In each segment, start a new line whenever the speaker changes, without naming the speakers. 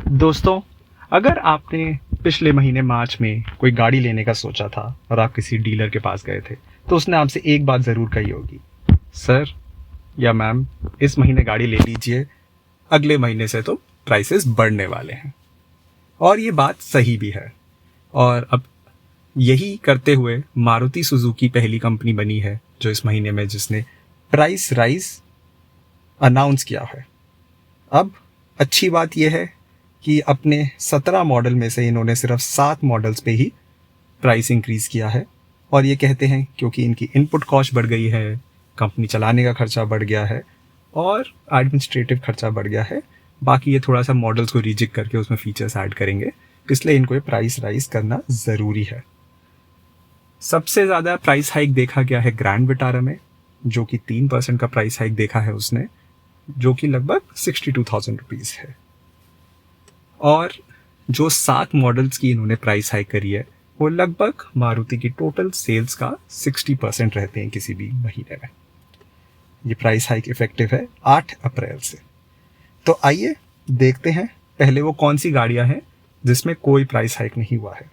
दोस्तों, अगर आपने पिछले महीने मार्च में कोई गाड़ी लेने का सोचा था और आप किसी डीलर के पास गए थे, तो उसने आपसे एक बात ज़रूर कही होगी, सर या मैम, इस महीने गाड़ी ले लीजिए, अगले महीने से तो प्राइसेस बढ़ने वाले हैं। और ये बात सही भी है। और अब यही करते हुए मारुति सुजुकी पहली कंपनी बनी है जो इस महीने में जिसने प्राइस राइज अनाउंस किया है। अब अच्छी बात यह है कि अपने 17 मॉडल में से इन्होंने सिर्फ 7 मॉडल्स पे ही प्राइस इंक्रीज़ किया है। और ये कहते हैं क्योंकि इनकी इनपुट कॉस्ट बढ़ गई है, कंपनी चलाने का खर्चा बढ़ गया है और एडमिनिस्ट्रेटिव खर्चा बढ़ गया है। बाकी ये थोड़ा सा मॉडल्स को रिजिक करके उसमें फीचर्स ऐड करेंगे, इसलिए इनको ये प्राइस राइज करना ज़रूरी है। सबसे ज़्यादा प्राइस हाइक देखा गया है ग्रैंड विटारा में, जो कि 3% का प्राइस हाइक देखा है उसने, जो कि लगभग 62,000 रुपीज़ है। और जो 7 मॉडल्स की इन्होंने प्राइस हाइक करी है वो लगभग मारुति की टोटल सेल्स का 60% रहते हैं किसी भी महीने में। ये प्राइस हाइक इफेक्टिव है 8 अप्रैल से। तो आइए देखते हैं पहले वो कौन सी गाड़ियां हैं जिसमें कोई प्राइस हाइक नहीं हुआ है।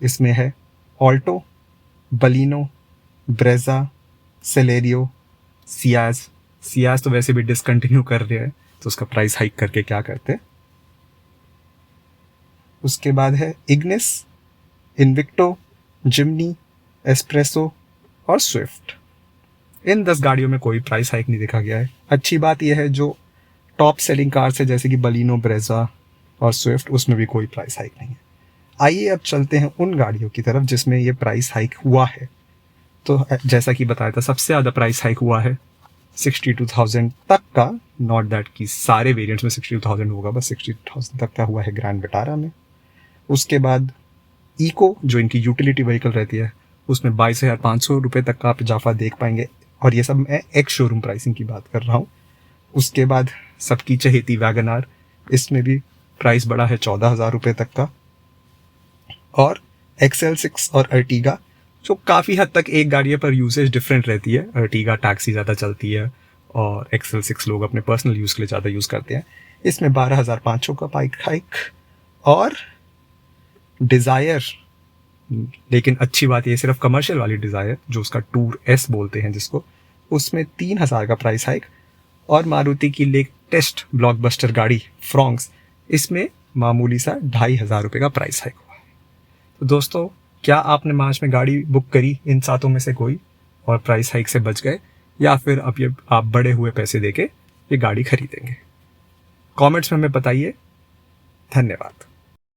इसमें है Alto, Baleno, Brezza, Celerio, Ciaz तो वैसे भी डिसकंटिन्यू कर रहे हैं, तो उसका प्राइस हाइक करके क्या करते हैं। उसके बाद है इग्निस, इन्विक्टो, जिम्नी, एस्प्रेसो और स्विफ्ट। इन 10 गाड़ियों में कोई प्राइस हाइक नहीं देखा गया है। अच्छी बात यह है जो टॉप सेलिंग कार्स है जैसे कि बलिनो, ब्रेजा और स्विफ्ट, उसमें भी कोई प्राइस हाइक नहीं है। आइए अब चलते हैं उन गाड़ियों की तरफ जिसमें ये प्राइस हाइक हुआ है। तो जैसा कि बताया था, सबसे ज़्यादा प्राइस हाइक हुआ है 62,000 तक का, नॉट दैट कि सारे वेरिएंट्स में 62,000 होगा, बस 62,000 तक का हुआ है ग्रैंड विटारा में। उसके बाद इको, जो इनकी यूटिलिटी व्हीकल रहती है, उसमें 22,500 रुपये तक का आप इजाफा देख पाएंगे। और ये सब मैं एक्स शोरूम प्राइसिंग की बात कर रहा हूँ। उसके बाद सबकी चहेती वैगन आर, इसमें भी प्राइस बढ़ा है 14,000 रुपये तक का। और XL6 और अर्टिगा, जो काफ़ी हद तक एक गाड़ी पर यूसेज डिफरेंट रहती है। अर्टिगा टैक्सी ज़्यादा चलती है और XL6 लोग अपने पर्सनल यूज़ के लिए ज़्यादा यूज़ करते हैं। इसमें 12,500 का प्राइस हाइक। और डिज़ायर, लेकिन अच्छी बात ये सिर्फ कमर्शियल वाली डिज़ायर, जो उसका टूर एस बोलते हैं जिसको, उसमें 3,000 का प्राइस हाइक। और मारुति की लेटेस्ट ब्लॉकबस्टर गाड़ी फ्रॉन्क्स, इसमें मामूली सा 2,500 रुपये का प्राइस हाइक हुआ है। तो दोस्तों, क्या आपने मार्च में गाड़ी बुक करी इन 7 में से कोई और प्राइस हाइक से बच गए, या फिर अब ये आप बड़े हुए पैसे देके ये गाड़ी खरीदेंगे? कमेंट्स में हमें बताइए। धन्यवाद।